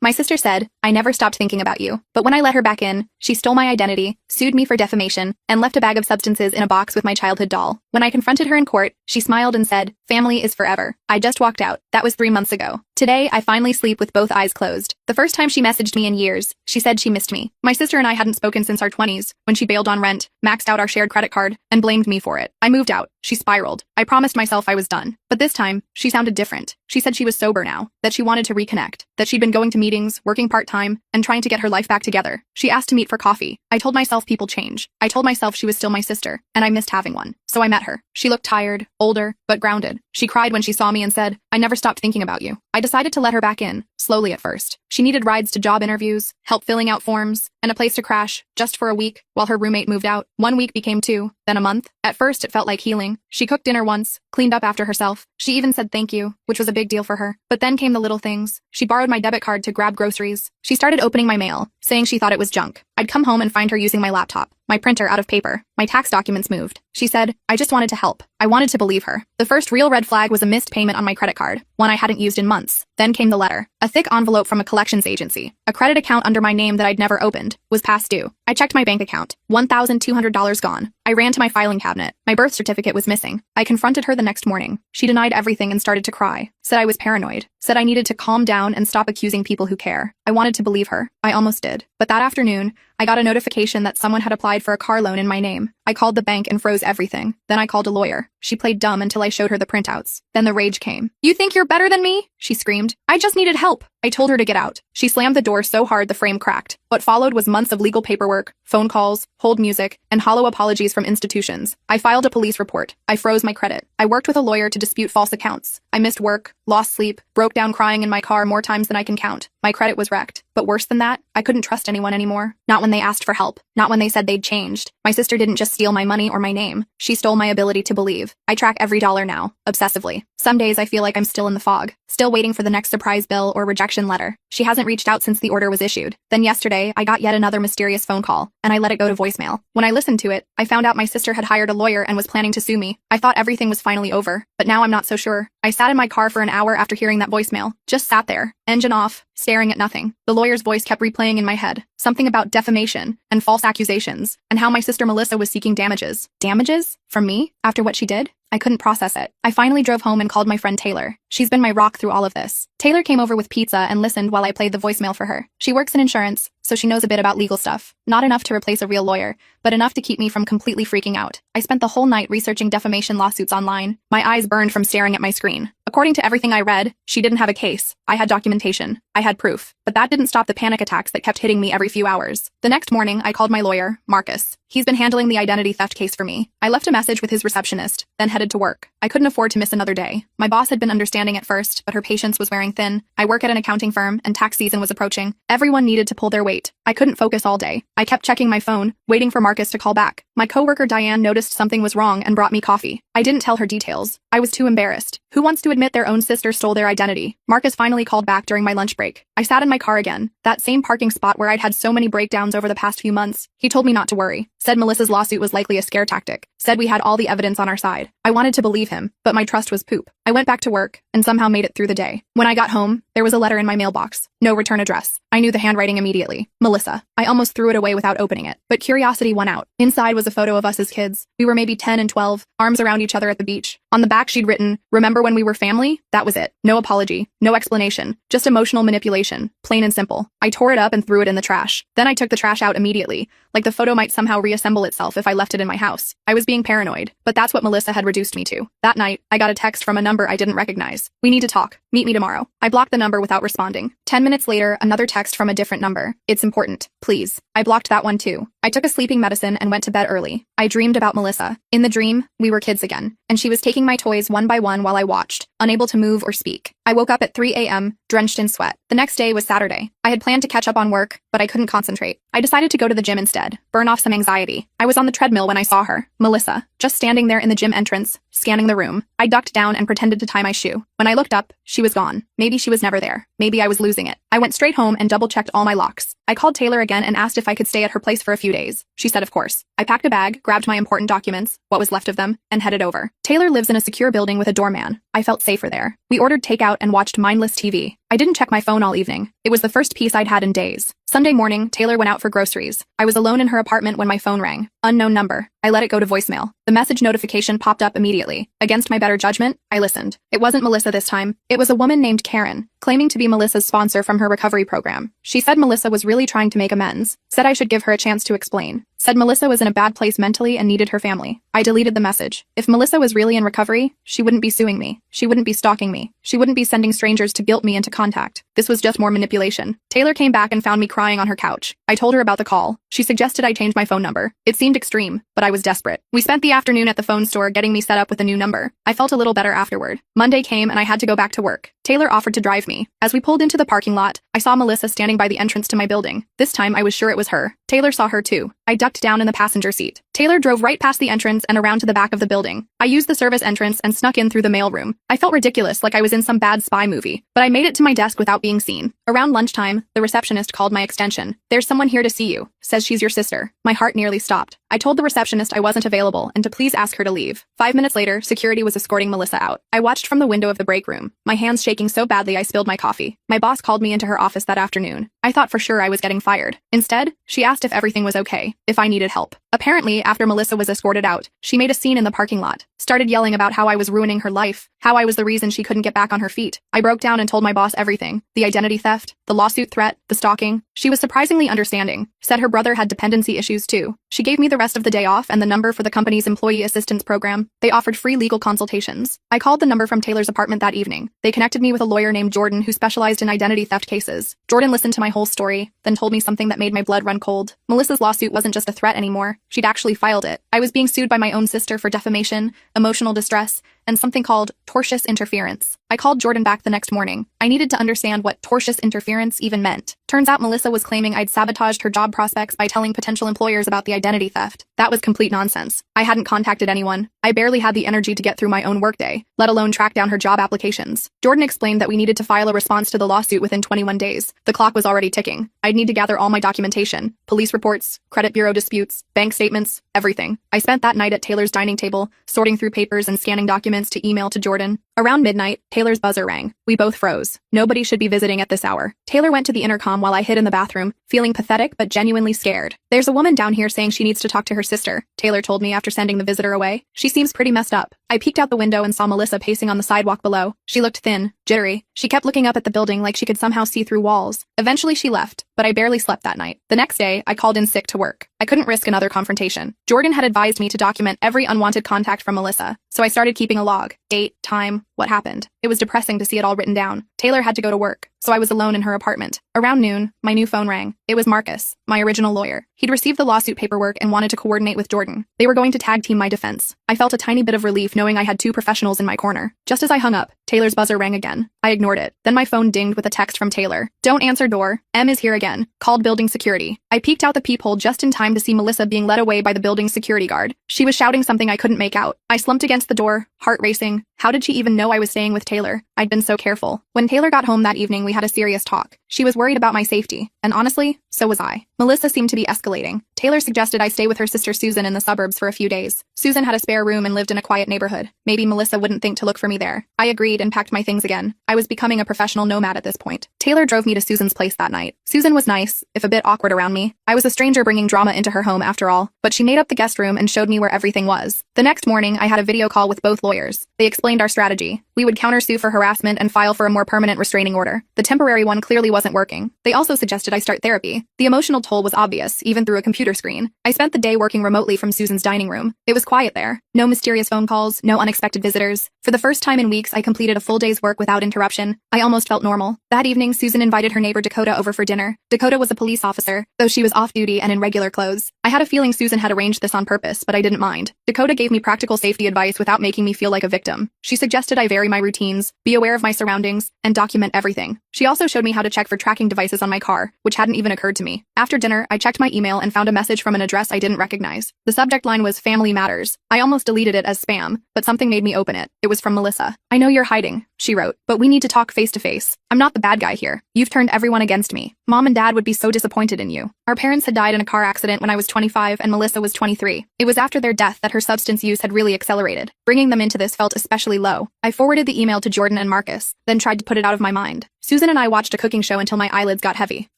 My sister said, I never stopped thinking about you. But when I let her back in, she stole my identity, sued me for defamation, and left a bag of substances in a box with my childhood doll. When I confronted her in court, she smiled and said, family is forever. I just walked out. That was 3 months ago. Today, I finally sleep with both eyes closed. The first time she messaged me in years, she said she missed me. My sister and I hadn't spoken since our 20s, when she bailed on rent, maxed out our shared credit card, and blamed me for it. I moved out. She spiraled. I promised myself I was done. But this time, she sounded different. She said she was sober now, that she wanted to reconnect, that she'd been going to meetings, working part-time, and trying to get her life back together. She asked to meet for coffee. I told myself people change. I told myself she was still my sister, and I missed having one. So I met her. She looked tired, older, but grounded. She cried when she saw me and said, I never stopped thinking about you. I decided to let her back in, slowly at first. She needed rides to job interviews, help filling out forms, and a place to crash, just for a week, while her roommate moved out. 1 week became 2, then a month. At first, it felt like healing. She cooked dinner once, cleaned up after herself. She even said thank you, which was a big deal for her. But then came the little things. She borrowed my debit card to grab groceries. She started opening my mail, saying she thought it was junk. I'd come home and find her using my laptop, my printer out of paper. My tax documents moved. She said, I just wanted to help. I wanted to believe her. The first real red flag was a missed payment on my credit card, one I hadn't used in months. Then came the letter. A thick envelope from a collections agency. A credit account under my name that I'd never opened was past due. I checked my bank account. $1,200 gone. I ran to my filing cabinet. My birth certificate was missing. I confronted her the next morning. She denied everything and started to cry. Said I was paranoid. Said I needed to calm down and stop accusing people who care. I wanted to believe her. I almost did. But that afternoon, I got a notification that someone had applied for a car loan in my name. I called the bank and froze everything. Then I called a lawyer. She played dumb until I showed her the printouts. Then the rage came. You think you're better than me? She screamed. I just needed help. I told her to get out. She slammed the door so hard the frame cracked. What followed was months of legal paperwork, phone calls, hold music, and hollow apologies from institutions. I filed a police report. I froze my credit. I worked with a lawyer to dispute false accounts. I missed work, lost sleep, broke down crying in my car more times than I can count. My credit was wrecked. But worse than that, I couldn't trust anyone anymore. Not when they asked for help. Not when they said they'd changed. My sister didn't just steal my money or my name. She stole my ability to believe. I track every dollar now, obsessively. Some days I feel like I'm still in the fog, still waiting for the next surprise bill or rejection letter. She hasn't reached out since the order was issued. Then yesterday, I got yet another mysterious phone call, and I let it go to voicemail. When I listened to it, I found out my sister had hired a lawyer and was planning to sue me. I thought everything was finally over, but now I'm not so sure. I sat in my car for an hour after hearing that voicemail. Just sat there, engine off, staring at nothing. The lawyer's voice kept replaying in my head. Something about defamation and false accusations, and how my sister Melissa was seeking damages. Damages? From me? After what she did? I couldn't process it. I finally drove home and called my friend Taylor. She's been my rock through all of this. Taylor came over with pizza and listened while I played the voicemail for her. She works in insurance, so she knows a bit about legal stuff. Not enough to replace a real lawyer, but enough to keep me from completely freaking out. I spent the whole night researching defamation lawsuits online. My eyes burned from staring at my screen. According to everything I read, she didn't have a case. I had documentation. I had proof. But that didn't stop the panic attacks that kept hitting me every few hours. The next morning, I called my lawyer, Marcus. He's been handling the identity theft case for me. I left a message with his receptionist, then headed to work. I couldn't afford to miss another day. My boss had been understanding at first, but her patience was wearing thin. I work at an accounting firm, and tax season was approaching. Everyone needed to pull their weight. I couldn't focus all day. I kept checking my phone, waiting for Marcus to call back. My coworker Diane noticed something was wrong and brought me coffee. I didn't tell her details. I was too embarrassed. Who wants to admit their own sister stole their identity? Marcus finally called back during my lunch break. I sat in my car again, that same parking spot where I'd had so many breakdowns over the past few months. He told me not to worry. Said Melissa's lawsuit was likely a scare tactic. Said we had all the evidence on our side. I wanted to believe him, but my trust was poop. I went back to work and somehow made it through the day. When I got home, there was a letter in my mailbox. No return address. I knew the handwriting immediately. Melissa. I almost threw it away without opening it, but curiosity won out. Inside was a photo of us as kids. We were maybe 10 and 12, arms around each other at the beach. On the back she'd written, "Remember when we were family?" That was it. No apology, no explanation, just emotional manipulation, plain and simple. I tore it up and threw it in the trash. Then I took the trash out immediately, like the photo might somehow reassemble itself if I left it in my house. I was being paranoid, but that's what Melissa had reduced me to. That night, I got a text from a number I didn't recognize. "We need to talk. Meet me tomorrow." I blocked the number without responding. 10 minutes later, another text from a different number. "It's important. Please." I blocked that one too. I took a sleeping medicine and went to bed early. I dreamed about Melissa. In the dream, we were kids again, and she was taking my toys one by one while I watched, unable to move or speak. I woke up at 3 a.m., drenched in sweat. The next day was Saturday. I had planned to catch up on work, but I couldn't concentrate. I decided to go to the gym instead, burn off some anxiety. I was on the treadmill when I saw her, Melissa, just standing there in the gym entrance, scanning the room. I ducked down and pretended to tie my shoe. When I looked up, she was gone. Maybe she was never there. Maybe I was losing it. I went straight home and double-checked all my locks. I called Taylor again and asked if I could stay at her place for a few days. She said of course. I packed a bag, grabbed my important documents, what was left of them, and headed over. Taylor lives in a secure building with a doorman. I felt safer there. We ordered takeout and watched mindless TV. I didn't check my phone all evening. It was the first peace I'd had in days. Sunday morning, Taylor went out for groceries. I was alone in her apartment when my phone rang. Unknown number. I let it go to voicemail. The message notification popped up immediately. Against my better judgment, I listened. It wasn't Melissa this time. It was a woman named Karen, claiming to be Melissa's sponsor from her recovery program. She said Melissa was really trying to make amends. Said I should give her a chance to explain. Said Melissa was in a bad place mentally and needed her family. I deleted the message. If Melissa was really in recovery, she wouldn't be suing me. She wouldn't be stalking me. She wouldn't be sending strangers to guilt me into contact. This was just more manipulation. Taylor came back and found me crying on her couch. I told her about the call. She suggested I change my phone number. It seemed extreme, but I was desperate. We spent the afternoon at the phone store getting me set up with a new number. I felt a little better afterward. Monday came and I had to go back to work. Taylor offered to drive me. As we pulled into the parking lot, I saw Melissa standing by the entrance to my building. This time I was sure it was her. Taylor saw her too. I ducked down in the passenger seat. Taylor drove right past the entrance and around to the back of the building. I used the service entrance and snuck in through the mailroom. I felt ridiculous, like I was in some bad spy movie, but I made it to my desk without being seen. Around lunchtime, the receptionist called my extension. "There's someone here to see you. Says she's your sister." My heart nearly stopped. I told the receptionist I wasn't available and to please ask her to leave. 5 minutes later, security was escorting Melissa out. I watched from the window of the break room, my hands shaking so badly I spilled my coffee. My boss called me into her office that afternoon. I thought for sure I was getting fired. Instead, she asked if everything was okay, if I needed help. Apparently, after Melissa was escorted out, she made a scene in the parking lot, started yelling about how I was ruining her life, how I was the reason she couldn't get back on her feet. I broke down and told my boss everything, the identity theft, the lawsuit threat, the stalking. She was surprisingly understanding, said her brother had dependency issues too. She gave me the rest of the day off and the number for the company's employee assistance program. They offered free legal consultations. I called the number from Taylor's apartment that evening. They connected me with a lawyer named Jordan who specialized in identity theft cases. Jordan listened to my whole story, then told me something that made my blood run cold. Melissa's lawsuit wasn't just a threat anymore. She'd actually filed it. I was being sued by my own sister for defamation, emotional distress, and something called tortious interference. I called Jordan back the next morning. I needed to understand what tortious interference even meant. Turns out Melissa was claiming I'd sabotaged her job prospects by telling potential employers about the identity theft. That was complete nonsense. I hadn't contacted anyone. I barely had the energy to get through my own workday, let alone track down her job applications. Jordan explained that we needed to file a response to the lawsuit within 21 days. The clock was already ticking. I'd need to gather all my documentation, police reports, credit bureau disputes, bank statements, everything. I spent that night at Taylor's dining table, sorting through papers and scanning documents to email to Jordan. Around midnight, Taylor's buzzer rang. We both froze. Nobody should be visiting at this hour. Taylor went to the intercom while I hid in the bathroom, feeling pathetic but genuinely scared. "There's a woman down here saying she needs to talk to her sister," Taylor told me after sending the visitor away. "She seems pretty messed up." I peeked out the window and saw Melissa pacing on the sidewalk below. She looked thin, jittery. She kept looking up at the building like she could somehow see through walls. Eventually she left, but I barely slept that night. The next day, I called in sick to work. I couldn't risk another confrontation. Jordan had advised me to document every unwanted contact from Melissa, so I started keeping a log. Date, time, what happened. It was depressing to see it all written down. Taylor had to go to work, so I was alone in her apartment. Around noon, my new phone rang. It was Marcus, my original lawyer. He'd received the lawsuit paperwork and wanted to coordinate with Jordan. They were going to tag team my defense. I felt a tiny bit of relief knowing I had two professionals in my corner. Just as I hung up, Taylor's buzzer rang again. I ignored it. Then my phone dinged with a text from Taylor. "Don't answer door. M is here again. Called building security." I peeked out the peephole just in time to see Melissa being led away by the building's security guard. She was shouting something I couldn't make out. I slumped against the door, heart racing. How did she even know I was staying with Taylor? I'd been so careful. When Taylor got home that evening, we had a serious talk. She was worried about my safety, and honestly, so was I. Melissa seemed to be escalating. Taylor suggested I stay with her sister Susan in the suburbs for a few days. Susan had a spare room and lived in a quiet neighborhood. Maybe Melissa wouldn't think to look for me there. I agreed and packed my things again. I was becoming a professional nomad at this point. Taylor drove me to Susan's place that night. Susan was nice, if a bit awkward around me. I was a stranger bringing drama into her home after all, but she made up the guest room and showed me where everything was. The next morning, I had a video call with both lawyers. They explained our strategy. We would countersue for harassment and file for a more permanent restraining order. The temporary one clearly wasn't working. They also suggested I start therapy. The emotional toll was obvious, even through a computer screen. I spent the day working remotely from Susan's dining room. It was quiet there. No mysterious phone calls, no unexpected visitors. For the first time in weeks, I completed a full day's work without interruption. I almost felt normal. That evening, Susan invited her neighbor Dakota over for dinner. Dakota was a police officer, though she was off-duty and in regular clothes. I had a feeling Susan had arranged this on purpose, but I didn't mind. Dakota gave me practical safety advice without making me feel like a victim. She suggested I vary my routines, be aware of my surroundings, and document everything. She also showed me how to check for tracking devices on my car, which hadn't even occurred to me. After dinner, I checked my email and found a message from an address I didn't recognize. The subject line was Family Matters. I almost deleted it as spam, but something made me open it. It was from Melissa. "I know you're hiding," she wrote, "but we need to talk face to face. I'm not the bad guy here. You've turned everyone against me. Mom and Dad would be so disappointed in you. Our parents had died in a car accident when I was 25 and Melissa was 23. It was after their death that her substance use had really accelerated. Bringing them into this felt especially low. I forwarded the email to Jordan and Marcus, then tried to put it out of my mind. Susan and I watched a cooking show until my eyelids got heavy.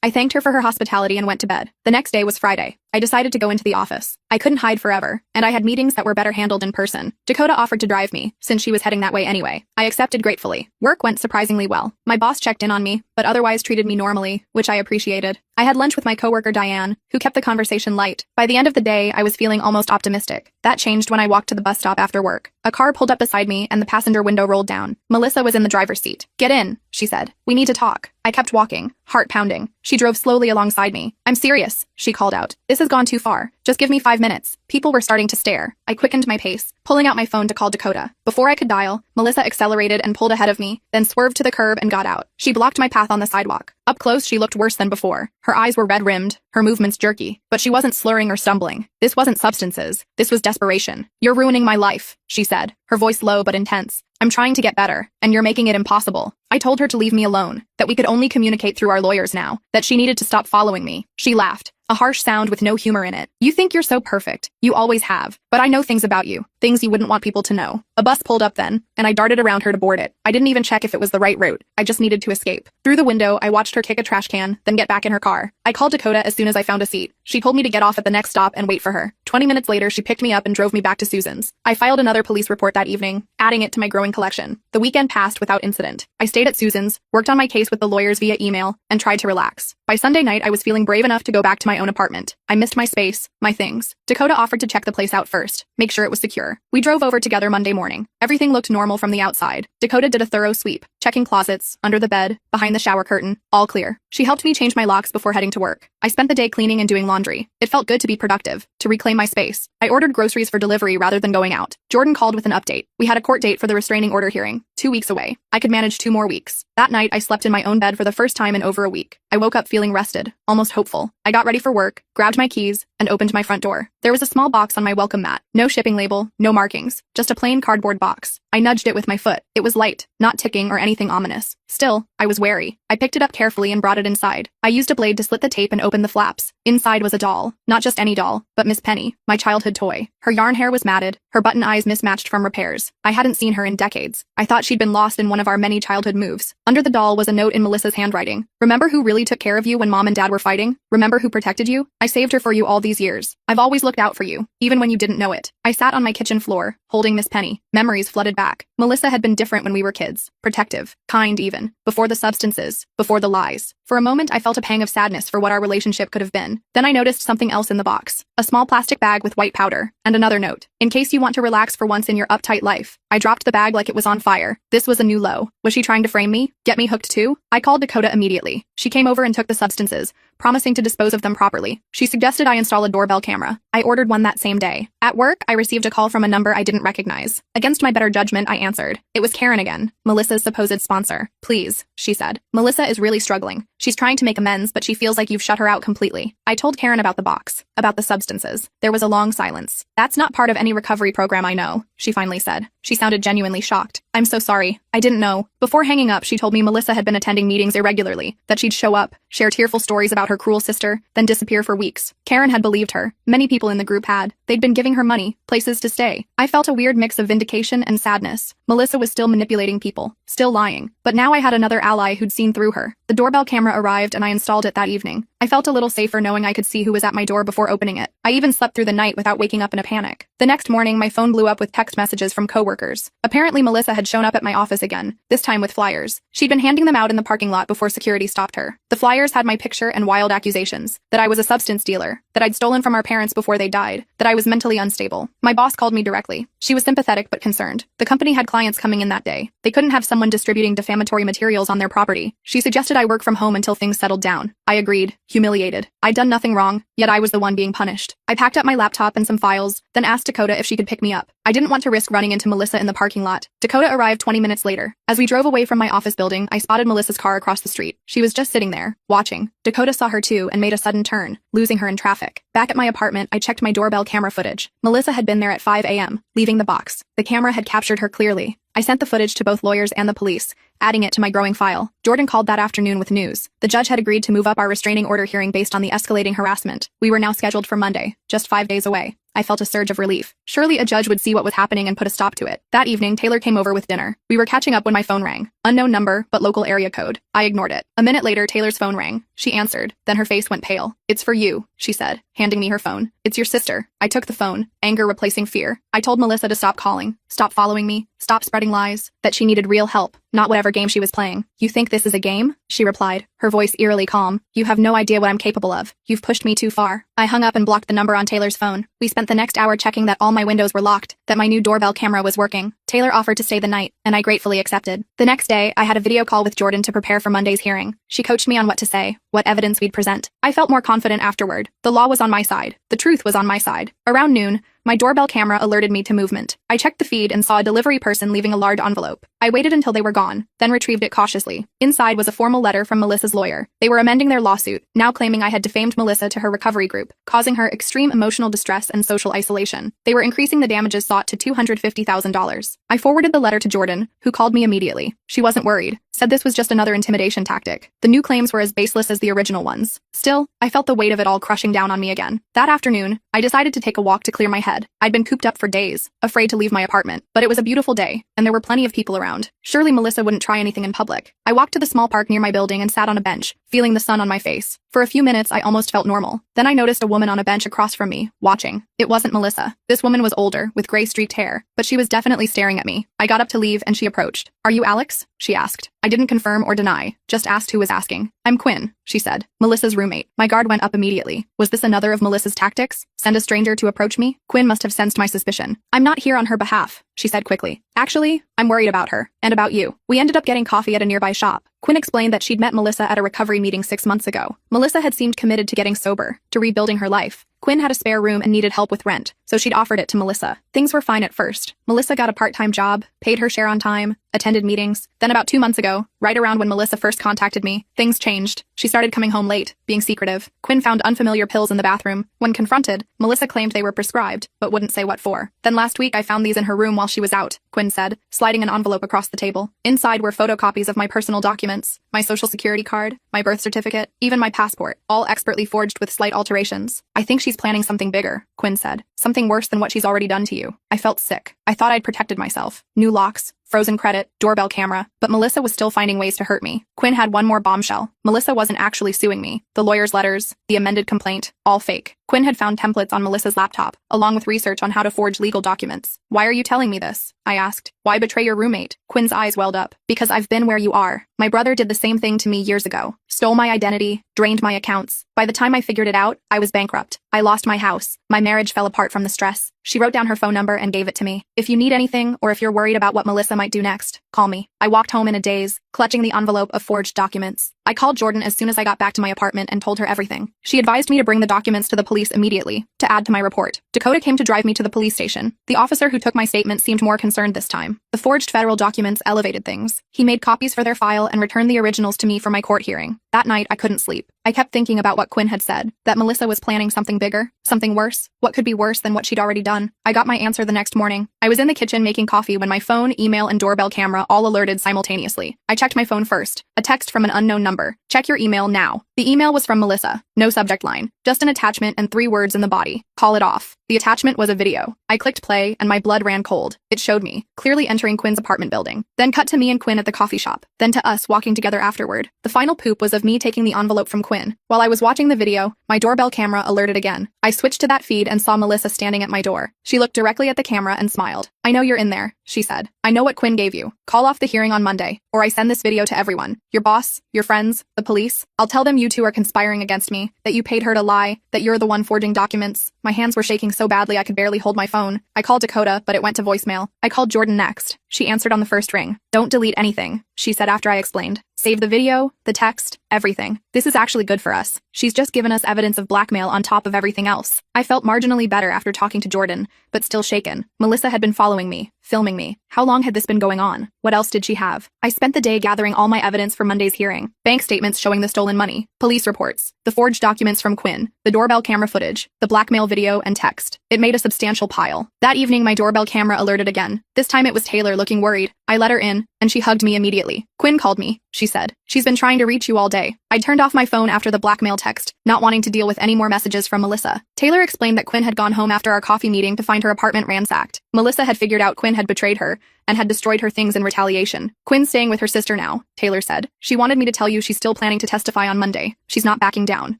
I thanked her for her hospitality and went to bed. The next day was Friday. I decided to go into the office. I couldn't hide forever, and I had meetings that were better handled in person. Dakota offered to drive me, since she was heading that way anyway. I accepted gratefully. Work went surprisingly well. My boss checked in on me, but otherwise treated me normally, which I appreciated. I had lunch with my coworker Diane, who kept the conversation light. By the end of the day, I was feeling almost optimistic. That changed when I walked to the bus stop after work. A car pulled up beside me and the passenger window rolled down. Melissa was in the driver's seat. "Get in," she said. "We need to talk." I kept walking, heart pounding. She drove slowly alongside me. "I'm serious," she called out. "This has gone too far. Just give me 5 minutes." People were starting to stare. I quickened my pace, pulling out my phone to call Dakota. Before I could dial, Melissa accelerated and pulled ahead of me, then swerved to the curb and got out. She blocked my path on the sidewalk. Up close, she looked worse than before. Her eyes were red-rimmed, her movements jerky, but she wasn't slurring or stumbling. This wasn't substances. This was desperation. "You're ruining my life," she said, her voice low but intense. "I'm trying to get better, and you're making it impossible." I told her to leave me alone, that we could only communicate through our lawyers now, that she needed to stop following me. She laughed, a harsh sound with no humor in it. "You think you're so perfect. You always have. But I know things about you, things you wouldn't want people to know." A bus pulled up then, and I darted around her to board it. I didn't even check if it was the right route. I just needed to escape. Through the window, I watched her kick a trash can, then get back in her car. I called Dakota as soon as I found a seat. She told me to get off at the next stop and wait for her. 20 minutes later, she picked me up and drove me back to Susan's. I filed another police report that evening, adding it to my growing collection. The weekend passed without incident. I stayed at Susan's, worked on my case with the lawyers via email, and tried to relax. By Sunday night, I was feeling brave enough to go back to my own apartment. I missed my space, my things. Dakota offered to check the place out first, make sure it was secure. We drove over together Monday morning. Everything looked normal from the outside. Dakota did a thorough sweep, checking closets, under the bed, behind the shower curtain, all clear. She helped me change my locks before heading to work. I spent the day cleaning and doing laundry. It felt good to be productive, to reclaim my space. I ordered groceries for delivery rather than going out. Jordan called with an update. We had a court date for the restraining order hearing, 2 weeks away. I could manage 2 more weeks. That night, I slept in my own bed for the first time in over a week. I woke up feeling rested, almost hopeful. I got ready for work, grabbed my keys, and opened my front door. There was a small box on my welcome mat. No shipping label, no markings, just a plain cardboard box. I nudged it with my foot. It was light, not ticking or anything ominous. Still, I was wary. I picked it up carefully and brought it inside. I used a blade to slit the tape and open the flaps. Inside was a doll. Not just any doll, but Miss Penny, my childhood toy. Her yarn hair was matted, her button eyes mismatched from repairs. I hadn't seen her in decades. I thought she'd been lost in one of our many childhood moves. Under the doll was a note in Melissa's handwriting. "Remember who really took care of you when Mom and Dad were fighting? Remember who protected you? I saved her for you all these years. I've always looked out for you, even when you didn't know it." I sat on my kitchen floor, holding Miss Penny. Memories flooded back. Melissa had been different when we were kids. Protective, kind even. Before the substances, before the lies. For a moment, I felt a pang of sadness for what our relationship could have been. Then I noticed something else in the box. A small plastic bag with white powder, and another note. "In case you want to relax for once in your uptight life." I dropped the bag like it was on fire. This was a new low. Was she trying to frame me? Get me hooked too? I called Dakota immediately. She came over and took the substances, promising to dispose of them properly. She suggested I install a doorbell camera. I ordered one that same day. At work, I received a call from a number I didn't recognize. Against my better judgment, I answered. It was Karen again, Melissa's supposed sponsor. "Please," she said. "Melissa is really struggling. She's trying to make amends, but she feels like you've shut her out completely." I told Karen about the box, about the substances. There was a long silence. "That's not part of any recovery program I know," she finally said. She sounded genuinely shocked. "I'm so sorry. I didn't know." Before hanging up, she told me Melissa had been attending meetings irregularly, that she'd show up, share tearful stories about her cruel sister, then disappear for weeks. Karen had believed her. Many people in the group had. They'd been giving her money, places to stay. I felt a weird mix of vindication and sadness. Melissa was still manipulating people, still lying. But now I had another ally who'd seen through her. The doorbell camera arrived and I installed it that evening. I felt a little safer knowing I could see who was at my door before opening it. I even slept through the night without waking up in a panic. The next morning, my phone blew up with text messages from coworkers. Apparently, Melissa had shown up at my office again, this time with flyers. She'd been handing them out in the parking lot before security stopped her. The flyers had my picture and wild accusations, that I was a substance dealer, that I'd stolen from our parents before they died, that I was mentally unstable. My boss called me directly. She was sympathetic but concerned. The company had clients coming in that day. They couldn't have someone distributing defamatory materials on their property. She suggested I work from home until things settled down. I agreed, humiliated. I'd done nothing wrong, yet I was the one being punished. I packed up my laptop and some files, then asked Dakota if she could pick me up. I didn't want to risk running into Melissa in the parking lot. Dakota arrived 20 minutes later. As we drove away from my office building, I spotted Melissa's car across the street. She was just sitting there, watching. Dakota saw her too and made a sudden turn, losing her in traffic. Back at my apartment, I checked my doorbell camera footage. Melissa had been there at 5 a.m., leaving the box. The camera had captured her clearly. I sent the footage to both lawyers and the police, adding it to my growing file. Jordan called that afternoon with news. The judge had agreed to move up our restraining order hearing based on the escalating harassment. We were now scheduled for Monday, just 5 days away. I felt a surge of relief. Surely a judge would see what was happening and put a stop to it. That evening, Taylor came over with dinner. We were catching up when my phone rang. Unknown number, but local area code. I ignored it. A minute later, Taylor's phone rang. She answered. Then her face went pale. "It's for you," she said, handing me her phone. "It's your sister." I took the phone, anger replacing fear. I told Melissa to stop calling, stop following me, stop spreading lies, that she needed real help, not whatever game she was playing. "You think this is a game?" she replied, her voice eerily calm. "You have no idea what I'm capable of. You've pushed me too far." I hung up and blocked the number on Taylor's phone. We spent the next hour checking that all my windows were locked, that my new doorbell camera was working. Taylor offered to stay the night, and I gratefully accepted. The next day, I had a video call with Jordan to prepare for Monday's hearing. She coached me on what to say, what evidence we'd present. I felt more confident afterward. The law was on my side. The truth was on my side. Around noon, my doorbell camera alerted me to movement. I checked the feed and saw a delivery person leaving a large envelope. I waited until they were gone, then retrieved it cautiously. Inside was a formal letter from Melissa's lawyer. They were amending their lawsuit, now claiming I had defamed Melissa to her recovery group, causing her extreme emotional distress and social isolation. They were increasing the damages sought to $250,000. I forwarded the letter to Jordan, who called me immediately. She wasn't worried, said this was just another intimidation tactic. The new claims were as baseless as the original ones. Still, I felt the weight of it all crushing down on me again. That afternoon, I decided to take a walk to clear my head. I'd been cooped up for days, afraid to leave my apartment, but it was a beautiful day, and there were plenty of people around. Surely Melissa wouldn't try anything in public. I walked to the small park near my building and sat on a bench, feeling the sun on my face. For a few minutes, I almost felt normal. Then I noticed a woman on a bench across from me, watching. It wasn't Melissa. This woman was older, with gray-streaked hair, but she was definitely staring at me. I got up to leave and she approached. "Are you Alex?" she asked. I didn't confirm or deny, just asked who was asking. "I'm Quinn," she said, Melissa's roommate. My guard went up immediately. Was this another of Melissa's tactics? Send a stranger to approach me? Quinn must have sensed my suspicion. "I'm not here on her behalf," she said quickly. "Actually, I'm worried about her, and about you. We ended up getting coffee at a nearby shop." Quinn explained that she'd met Melissa at a recovery meeting 6 months ago. Melissa had seemed committed to getting sober, to rebuilding her life. Quinn had a spare room and needed help with rent, so she'd offered it to Melissa. Things were fine at first. Melissa got a part-time job, paid her share on time, attended meetings. Then about 2 months ago, right around when Melissa first contacted me, things changed. She started coming home late, being secretive. Quinn found unfamiliar pills in the bathroom. When confronted, Melissa claimed they were prescribed, but wouldn't say what for. "Then last week I found these in her room while she was out," Quinn said, sliding an envelope across the table. Inside were photocopies of my personal documents, my social security card, my birth certificate, even my passport, all expertly forged with slight alterations. "I think she's planning something bigger," Quinn said. "Something worse than what she's already done to you." I felt sick. I thought I'd protected myself. New locks, frozen credit, doorbell camera, but Melissa was still finding ways to hurt me. Quinn had one more bombshell. Melissa wasn't actually suing me. The lawyer's letters, the amended complaint, all fake. Quinn had found templates on Melissa's laptop, along with research on how to forge legal documents. "Why are you telling me this?" I asked. "Why betray your roommate?" Quinn's eyes welled up. "Because I've been where you are. My brother did the same thing to me years ago. Stole my identity, drained my accounts. By the time I figured it out, I was bankrupt. I lost my house. My marriage fell apart from the stress." She wrote down her phone number and gave it to me. "If you need anything, or if you're worried about what Melissa might do next, call me." I walked home in a daze, clutching the envelope of forged documents. I called Jordan as soon as I got back to my apartment and told her everything. She advised me to bring the documents to the police immediately, to add to my report. Dakota came to drive me to the police station. The officer who took my statement seemed more concerned this time. The forged federal documents elevated things. He made copies for their file and returned the originals to me for my court hearing. That night, I couldn't sleep. I kept thinking about what Quinn had said, that Melissa was planning something bigger, something worse. What could be worse than what she'd already done? I got my answer the next morning. I was in the kitchen making coffee when my phone, email, and doorbell camera all alerted simultaneously. I checked my phone first. A text from an unknown number. "Check your email now." The email was from Melissa. No subject line. Just an attachment and 3 words in the body. "Call it off." The attachment was a video. I clicked play and my blood ran cold. It showed me, clearly entering Quinn's apartment building. Then cut to me and Quinn at the coffee shop. Then to us walking together afterward. The final poop was of me taking the envelope from Quinn. While I was watching the video, my doorbell camera alerted again. I switched to that feed and saw Melissa standing at my door. She looked directly at the camera and smiled. "I know you're in there," she said. "I know what Quinn gave you. Call off the hearing on Monday, or I send this video to everyone. Your boss, your friends, the police. I'll tell them you two are conspiring against me, that you paid her to lie, that you're the one forging documents." My hands were shaking so badly I could barely hold my phone. I called Dakota, but it went to voicemail. I called Jordan next. She answered on the first ring. "Don't delete anything," she said after I explained. "Save the video, the text, everything. This is actually good for us. She's just given us evidence of blackmail on top of everything else." I felt marginally better after talking to Jordan, but still shaken. Melissa had been following me, filming me. How long had this been going on? What else did she have? I spent the day gathering all my evidence for Monday's hearing. Bank statements showing the stolen money, police reports, the forged documents from Quinn, the doorbell camera footage, the blackmail video and text. It made a substantial pile. That evening, my doorbell camera alerted again. This time it was Taylor looking worried. I I let her in, and she hugged me immediately. Quinn called me, she said. She's been trying to reach you all day. I turned off my phone after the blackmail text, not wanting to deal with any more messages from Melissa. Taylor explained that Quinn had gone home after our coffee meeting to find her apartment ransacked. Melissa had figured out Quinn had betrayed her and had destroyed her things in retaliation. Quinn's staying with her sister now, Taylor said. She wanted me to tell you she's still planning to testify on Monday. She's not backing down.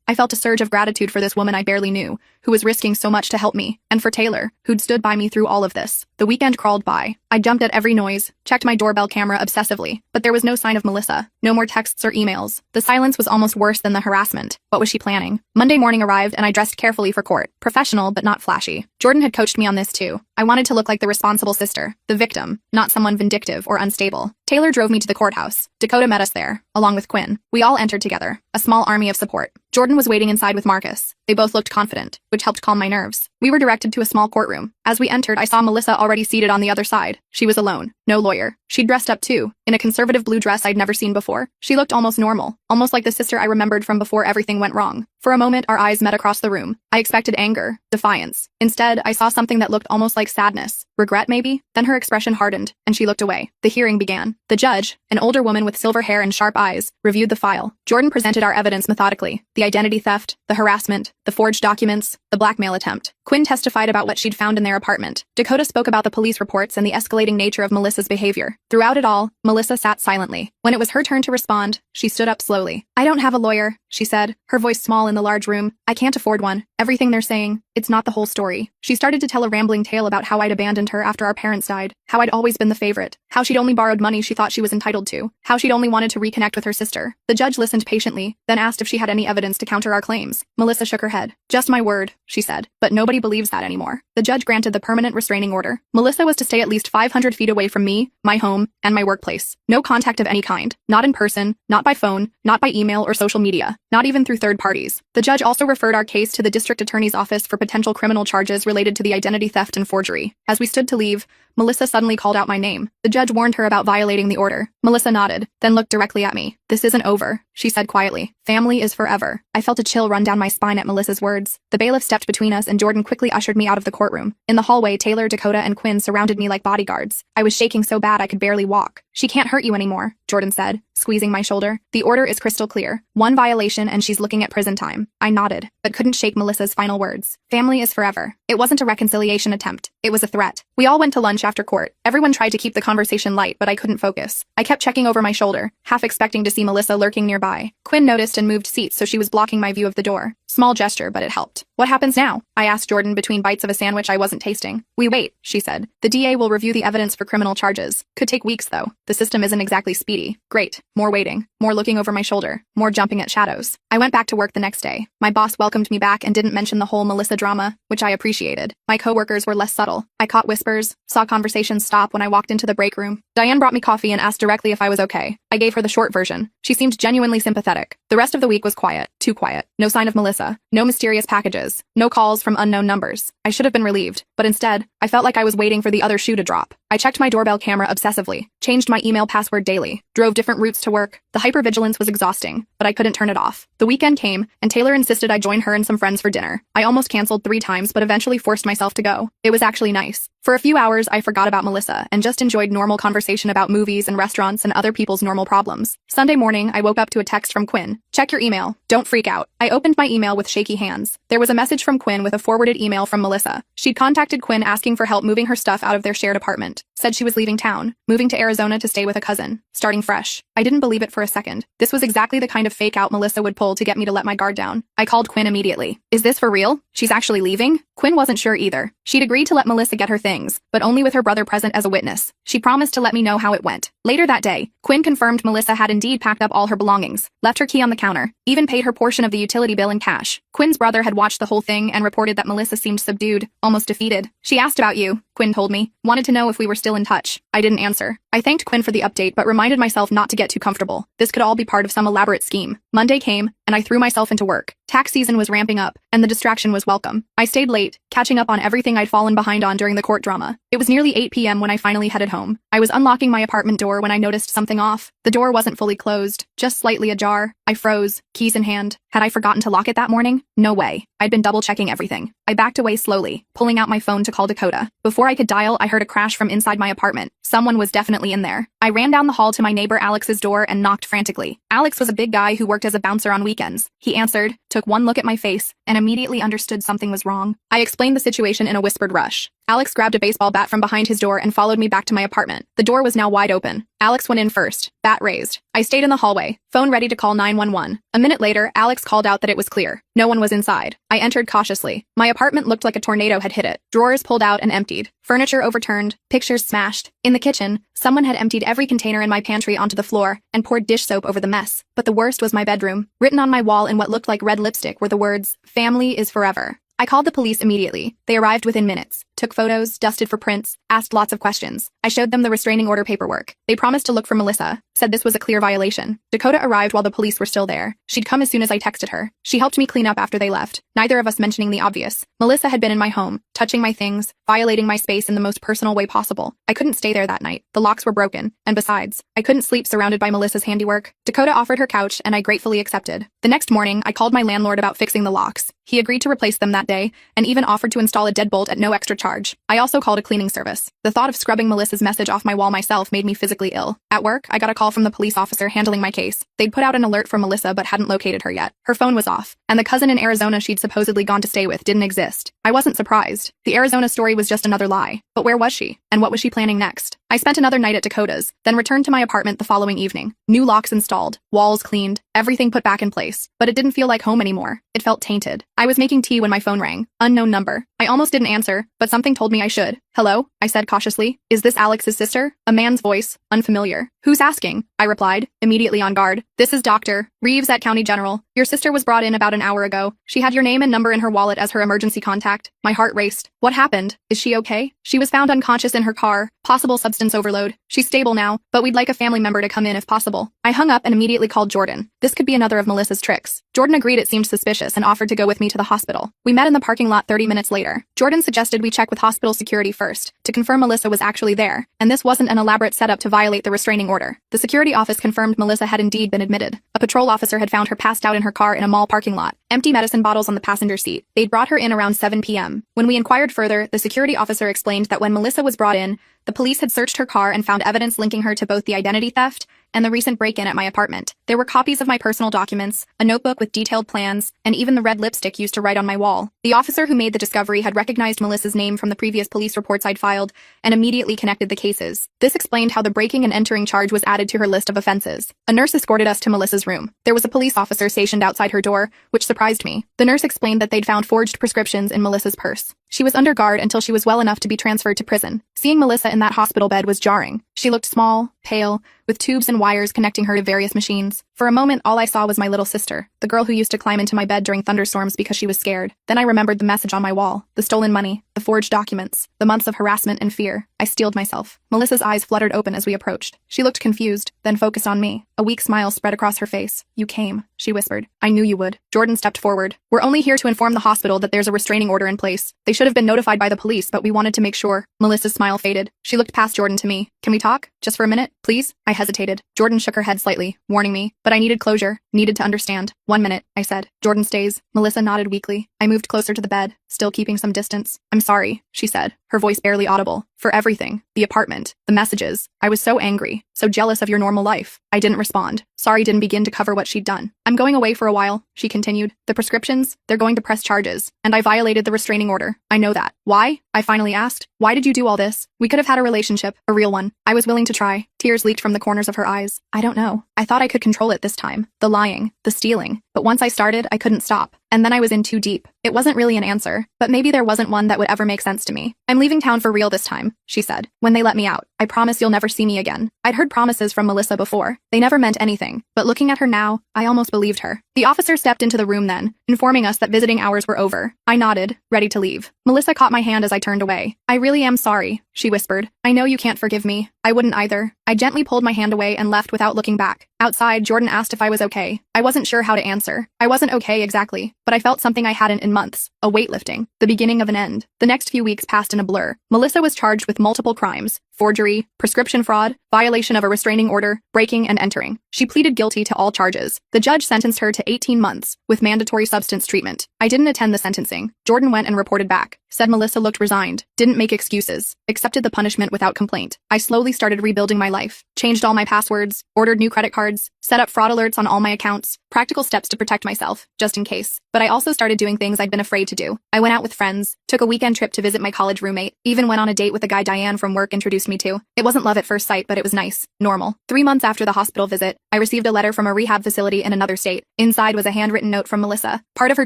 I felt a surge of gratitude for this woman I barely knew, who was risking so much to help me, and for Taylor, who'd stood by me through all of this. The weekend crawled by. I jumped at every noise, checked my doorbell camera obsessively, but there was no sign of Melissa. No more texts or emails. The silence was almost worse than the harassment. What was she planning? Monday morning arrived and I dressed carefully for court. Professional, but not flashy. Jordan had coached me on this too. I wanted to look like the responsible sister, the victim, not someone vindictive or unstable. Taylor drove me to the courthouse. Dakota met us there, along with Quinn. We all entered together, a small army of support. Jordan was waiting inside with Marcus. They both looked confident, which helped calm my nerves. We were directed to a small courtroom. As we entered, I saw Melissa already seated on the other side. She was alone. No lawyer. She'd dressed up too, in a conservative blue dress I'd never seen before. She looked almost normal, almost like the sister I remembered from before everything went wrong. For a moment, our eyes met across the room. I expected anger, defiance. Instead, I saw something that looked almost like sadness. Regret, maybe? Then her expression hardened, and she looked away. The hearing began. The judge, an older woman with silver hair and sharp eyes, reviewed the file. Jordan presented our evidence methodically. The identity theft, the harassment, the forged documents, the blackmail attempt. Quinn testified about what she'd found in their apartment. Dakota spoke about the police reports and the escalating nature of Melissa's behavior. Throughout it all, Melissa sat silently. When it was her turn to respond, she stood up slowly. I don't have a lawyer, she said, her voice small in the large room. I can't afford one. Everything they're saying, it's not the whole story. She started to tell a rambling tale about how I'd abandoned her after our parents died, how I'd always been the favorite, how she'd only borrowed money she thought she was entitled to, how she'd only wanted to reconnect with her sister. The judge listened patiently, then asked if she had any evidence to counter our claims. Melissa shook her head. Just my word, she said, but nobody believes that anymore. The judge granted the permanent restraining order. Melissa was to stay at least 500 feet away from me, my home, and my workplace. No contact of any kind. Not in person, not by phone, not by email or social media, not even through third parties. The judge also referred our case to the district attorney's office for potential criminal charges related to the identity theft and forgery. As we stood to leave, Melissa suddenly called out my name. The judge warned her about violating the order. Melissa nodded, then looked directly at me. This isn't over, she said quietly. Family is forever. I felt a chill run down my spine at Melissa's words. The bailiff stepped between us and Jordan quickly ushered me out of the courtroom. In the hallway, Taylor, Dakota, and Quinn surrounded me like bodyguards. I was shaking so bad I could barely walk. She can't hurt you anymore, Jordan said, squeezing my shoulder. The order is crystal clear. One violation and she's looking at prison time. I nodded, but couldn't shake Melissa's final words. Family is forever. It wasn't a reconciliation attempt. It was a threat. We all went to lunch after court. Everyone tried to keep the conversation light, but I couldn't focus. I kept checking over my shoulder, half expecting to see Melissa lurking nearby. Quinn noticed and moved seats so she was blocking my view of the door. Small gesture, but it helped. What happens now? I asked Jordan between bites of a sandwich I wasn't tasting. We wait, she said. The DA will review the evidence for criminal charges. Could take weeks, though. The system isn't exactly speedy. Great. More waiting. More looking over my shoulder. More jumping at shadows. I went back to work the next day. My boss welcomed me back and didn't mention the whole Melissa drama, which I appreciated. My coworkers were less subtle. I caught whispers, saw conversations stop when I walked into the break room. Diane brought me coffee and asked directly if I was okay. I gave her the short version. She seemed genuinely sympathetic. The rest of the week was quiet. Too quiet. No sign of Melissa. No mysterious packages. No calls from unknown numbers. I should have been relieved, but instead, I felt like I was waiting for the other shoe to drop. I checked my doorbell camera obsessively, changed my email password daily, drove different routes to work. The hypervigilance was exhausting, but I couldn't turn it off. The weekend came, and Taylor insisted I join her and some friends for dinner. I almost canceled 3 times, but eventually forced myself to go. It was actually nice. For a few hours, I forgot about Melissa and just enjoyed normal conversation about movies and restaurants and other people's normal problems. Sunday morning, I woke up to a text from Quinn. Check your email. Don't freak out. I opened my email with shaky hands. There was a message from Quinn with a forwarded email from Melissa. She'd contacted Quinn asking for help moving her stuff out of their shared apartment. Said she was leaving town, moving to Arizona to stay with a cousin, starting fresh. I didn't believe it for a second. This was exactly the kind of fake out Melissa would pull to get me to let my guard down. I called Quinn immediately. Is this for real? She's actually leaving? Quinn wasn't sure either. She'd agreed to let Melissa get her things, but only with her brother present as a witness. She promised to let me know how it went. Later that day, Quinn confirmed Melissa had indeed packed up all her belongings, left her key on the counter, even paid her portion of the utility bill in cash. Quinn's brother had watched the whole thing and reported that Melissa seemed subdued, almost defeated. She asked about you, Quinn told me, wanted to know if we were still in touch. I didn't answer. I thanked Quinn for the update but reminded myself not to get too comfortable. This could all be part of some elaborate scheme. Monday came, and I threw myself into work. Tax season was ramping up, and the distraction was welcome. I stayed late, catching up on everything I'd fallen behind on during the court drama. It was nearly 8 p.m. when I finally headed home. I was unlocking my apartment door when I noticed something off. The door wasn't fully closed, just slightly ajar. I froze, keys in hand. Had I forgotten to lock it that morning? No way. I'd been double-checking everything. I backed away slowly, pulling out my phone to call Dakota. Before I could dial, I heard a crash from inside my apartment. Someone was definitely in there. I ran down the hall to my neighbor Alex's door and knocked frantically. Alex was a big guy who worked as a bouncer on weekends. He answered, took one look at my face, and immediately understood something was wrong. I explained the situation in a whispered rush. Alex grabbed a baseball bat from behind his door and followed me back to my apartment. The door was now wide open. Alex went in first, bat raised. I stayed in the hallway, phone ready to call 911. A minute later, Alex called out that it was clear. No one was inside. I entered cautiously. My apartment looked like a tornado had hit it. Drawers pulled out and emptied. Furniture overturned. Pictures smashed. In the kitchen, someone had emptied every container in my pantry onto the floor and poured dish soap over the mess. But the worst was my bedroom. Written on my wall in what looked like red lipstick were the words, "Family is forever." I called the police immediately. They arrived within minutes, took photos, dusted for prints, asked lots of questions. I showed them the restraining order paperwork. They promised to look for Melissa, said this was a clear violation. Dakota arrived while the police were still there. She'd come as soon as I texted her. She helped me clean up after they left, neither of us mentioning the obvious. Melissa had been in my home, touching my things, violating my space in the most personal way possible. I couldn't stay there that night. The locks were broken, and besides, I couldn't sleep surrounded by Melissa's handiwork. Dakota offered her couch, and I gratefully accepted. The next morning, I called my landlord about fixing the locks. He agreed to replace them that day, and even offered to install a deadbolt at no extra charge. I also called a cleaning service. The thought of scrubbing Melissa's message off my wall myself made me physically ill. At work, I got a call from the police officer handling my case. They'd put out an alert for Melissa but hadn't located her yet. Her phone was off, and the cousin in Arizona she'd supposedly gone to stay with didn't exist. I wasn't surprised. The Arizona story was just another lie. But where was she? And what was she planning next? I spent another night at Dakota's, then returned to my apartment the following evening. New locks installed, walls cleaned, everything put back in place. But it didn't feel like home anymore. It felt tainted. I was making tea when my phone rang. Unknown number. I almost didn't answer, but something told me I should. "Hello?" I said cautiously. "Is this Alex's sister?" A man's voice, unfamiliar. "Who's asking?" I replied, immediately on guard. "This is Dr. Reeves at County General. Your sister was brought in about an hour ago. She had your name and number in her wallet as her emergency contact." My heart raced. What happened? Is she okay? She was found unconscious in her car. Possible substance overload. She's stable now, but we'd like a family member to come in if possible. I hung up and immediately called Jordan. This could be another of Melissa's tricks. Jordan agreed it seemed suspicious and offered to go with me to the hospital. We met in the parking lot 30 minutes later. Jordan suggested we check with hospital security first, to confirm Melissa was actually there, and this wasn't an elaborate setup to violate the restraining order. The security office confirmed Melissa had indeed been admitted. A patrol officer had found her passed out in her car in a mall parking lot, empty medicine bottles on the passenger seat. They'd brought her in around 7 p.m. When we inquired further, the security officer explained that when Melissa was brought in, the police had searched her car and found evidence linking her to both the identity theft and the recent break-in at my apartment. There were copies of my personal documents, a notebook with detailed plans, and even the red lipstick used to write on my wall. The officer who made the discovery had recognized Melissa's name from the previous police reports I'd filed and immediately connected the cases. This explained how the breaking and entering charge was added to her list of offenses. A nurse escorted us to Melissa's room. There was a police officer stationed outside her door, which surprised me. The nurse explained that they'd found forged prescriptions in Melissa's purse. She was under guard until she was well enough to be transferred to prison. Seeing Melissa in that hospital bed was jarring. She looked small, pale, with tubes and wires connecting her to various machines. For a moment, all I saw was my little sister, the girl who used to climb into my bed during thunderstorms because she was scared. Then I remembered the message on my wall, the stolen money, the forged documents, the months of harassment and fear. I steeled myself. Melissa's eyes fluttered open as we approached. She looked confused, then focused on me. A weak smile spread across her face. "You came," she whispered. "I knew you would." Jordan stepped forward. "We're only here to inform the hospital that there's a restraining order in place. They should have been notified by the police, but we wanted to make sure." Melissa's smile faded. She looked past Jordan to me. "Can we talk? Just for a minute, please?" I hesitated. Jordan shook her head slightly, warning me, but I needed closure, needed to understand. "1 minute," I said. "Jordan stays." Melissa nodded weakly. I moved closer to the bed, still keeping some distance. "I'm sorry," she said, her voice barely audible. "For everything. The apartment. The messages. I was so angry, so jealous of your normal life." I didn't respond. Sorry didn't begin to cover what she'd done. "I'm going away for a while," she continued. "The prescriptions, they're going to press charges, and I violated the restraining order. I know that." "Why?" I finally asked. "Why did you do all this? We could have had a relationship, a real one." I was willing to try. Tears leaked from the corners of her eyes. "I don't know. I thought I could control it this time. The lying, the stealing. But once I started, I couldn't stop. And then I was in too deep. It wasn't really an answer, but maybe there wasn't one that would ever make sense to me. "I'm leaving town for real this time," she said, "when they let me out. I promise you'll never see me again." I'd heard promises from Melissa before. They never meant anything, but looking at her now, I almost believed her. The officer stepped into the room then, informing us that visiting hours were over. I nodded, ready to leave. Melissa caught my hand as I turned away. "I really am sorry," she whispered. "I know you can't forgive me. I wouldn't either." I gently pulled my hand away and left without looking back. Outside, Jordan asked if I was okay. I wasn't sure how to answer. I wasn't okay exactly, but I felt something I hadn't in months. A weightlifting. The beginning of an end. The next few weeks passed in a blur. Melissa was charged with multiple crimes. forgery, prescription fraud, violation of a restraining order, breaking and entering. She pleaded guilty to all charges. The judge sentenced her to 18 months, with mandatory substance treatment. I didn't attend the sentencing. Jordan went and reported back. Said Melissa looked resigned, didn't make excuses, accepted the punishment without complaint. I slowly started rebuilding my life, changed all my passwords, ordered new credit cards, set up fraud alerts on all my accounts, practical steps to protect myself, just in case. But I also started doing things I'd been afraid to do. I went out with friends, took a weekend trip to visit my college roommate, even went on a date with a guy Diane from work introduced me to. It wasn't love at first sight, but it was nice, normal. 3 months after the hospital visit, I received a letter from a rehab facility in another state. Inside was a handwritten note from Melissa, part of her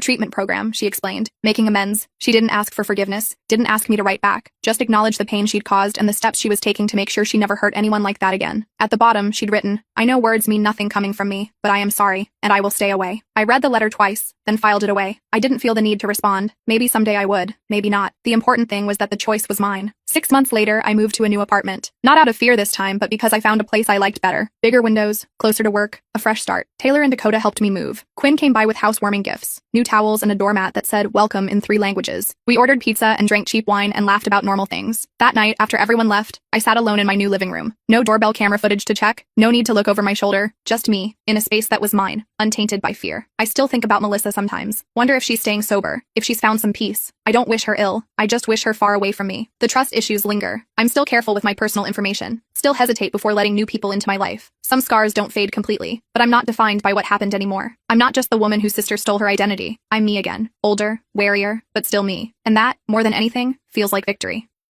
treatment program, she explained, making amends. She didn't ask for forgiveness, didn't ask me to write back, just acknowledge the pain she'd caused and the steps she was taking to make sure she never hurt anyone like that again. At the bottom, she'd written, I know words mean nothing coming from me, but I am sorry, and I will stay away. I read the letter twice, then filed it away. I didn't feel the need to respond. Maybe someday I would, maybe not. The important thing was that the choice was mine. 6 months later, I moved to a new apartment. Not out of fear this time, but because I found a place I liked better. Bigger windows, closer to work, a fresh start. Taylor and Dakota helped me move. Quinn came by with housewarming gifts, new towels and a doormat that said welcome in 3 languages. We ordered pizza and drank cheap wine and laughed about normal things. That night, after everyone left, I sat alone in my new living room. No doorbell camera footage to check, no need to look over my shoulder, just me, in a space that was mine, untainted by fear. I still think about Melissa sometimes. Wonder if she's staying sober, if she's found some peace. I don't wish her ill, I just wish her far away from me. The trust issues linger. I'm still careful with my personal information, still hesitate before letting new people into my life. Some scars don't fade completely, but I'm not defined by what happened anymore. I'm not just the woman whose sister stole her identity. I'm me again. Older, warier, but still me. And that, more than anything, feels like victory.